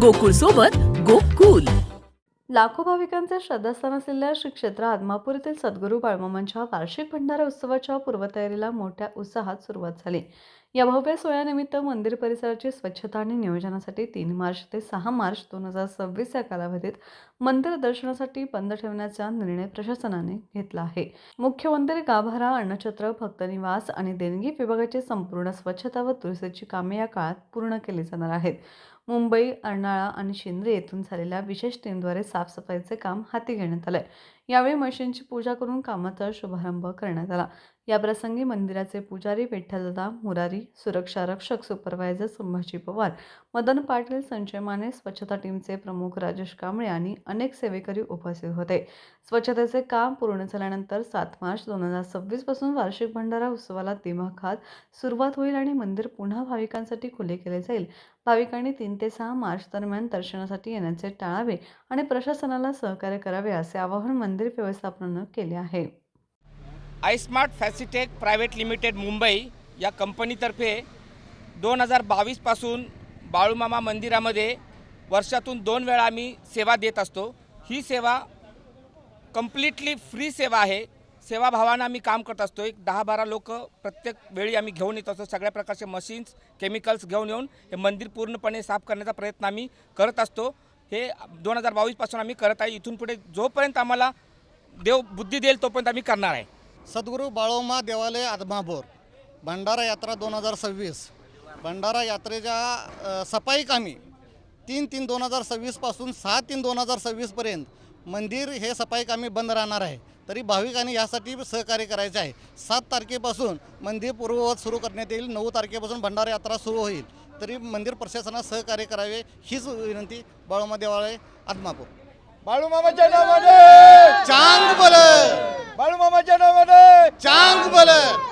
गोकुळ सोबत गोकुल. लाखो भाविकांचे श्रद्धास्थान असलेल्या श्री क्षेत्र आदमापूर येथील सद्गुरू बाळमामांच्या वार्षिक भंडारा उत्सवाच्या पूर्वतयारीला मोठ्या उत्साहात सुरुवात झाली. या भव्य सोहळ्यानिमित्त मंदिर परिसराची स्वच्छता आणि नियोजनासाठी 3 मार्च ते 6 मार्च 2026 या कालावधीत मंदिर दर्शनासाठी बंद ठेवण्याचा निर्णय प्रशासनाने घेतला आहे. मुख्य मंदिर गाभारा, अन्नछत्र, भक्तनिवास आणि देणगी विभागाची संपूर्ण स्वच्छता व दुरुस्तीची कामे या काळात पूर्ण केली जाणार आहेत. मुंबई, अर्नाळा आणि शिंदे येथून झालेल्या विशेष टीमद्वारे साफसफाईचे काम हाती घेण्यात आले. यावेळी मशीनची पूजा करून कामाचा शुभारंभ करण्यात आला. याप्रसंगी मंदिराचे पुजारी विठ्ठलदादा मुरारी, सुरक्षा रक्षक सुपरवायझर संभाजी पवार, मदन पाटील, संजय माने, स्वच्छता टीमचे प्रमुख राजेश कांबळे आणि अनेक सेवेकरी उपस्थित होते. स्वच्छतेचे काम पूर्ण झाल्यानंतर 7 मार्च 2026 पासून वार्षिक भंडारा उत्सवाला दिमाखात सुरुवात होईल आणि मंदिर पुन्हा भाविकांसाठी खुले केले जाईल. भाविकांनी 3 ते 6 मार्च दरम्यान दर्शनासाठी येण्याचे टाळावे आणि प्रशासनाला सहकार्य करावे असे आवाहन मंदिर व्यवस्थापनानं केले आहे. आयस्मार्ट फॅसिटेक प्रायव्हेट लिमिटेड मुंबई या कंपनीतर्फे 2022 पासून बाळूमामा मंदिरामध्ये वर्षातून 2 वेळा आम्ही सेवा देत असतो. ही सेवा कंप्लिटली फ्री सेवा आहे. सेवाभावानं आम्ही काम करत असतो. एक 10-12 लोक प्रत्येक वेळी आम्ही घेऊन येत असतो. सगळ्या प्रकारचे मशीन्स, केमिकल्स घेऊन येऊन हे मंदिर पूर्णपणे साफ करण्याचा प्रयत्न आम्ही करत असतो. हे 2022 पासून आम्ही करत आहे. इथून पुढे जोपर्यंत आम्हाला देव बुद्धी देईल तोपर्यंत आम्ही करणार आहे. सद्गुरू बाळोमा देवालय आदमापूर भंडारा यात्रा 2026 भंडारा यात्रेच्या सफाई कामी 3/3/2026 पासून 6/3/2026 मंदिर हे सफाई कामी बंद राहणार आहे. तरी भाविकांनी यासाठी सहकार्य करायचे आहे. 7 तारखेपासून मंदिर पूर्ववत सुरू करण्यात येईल. 9 तारखेपासून भंडारा यात्रा सुरू होईल. तरी मंदिर प्रशासनास सहकार्य करावे हीच विनंती बाळोमा देवालय आदमापूर. बाळूमामाच्या नावाने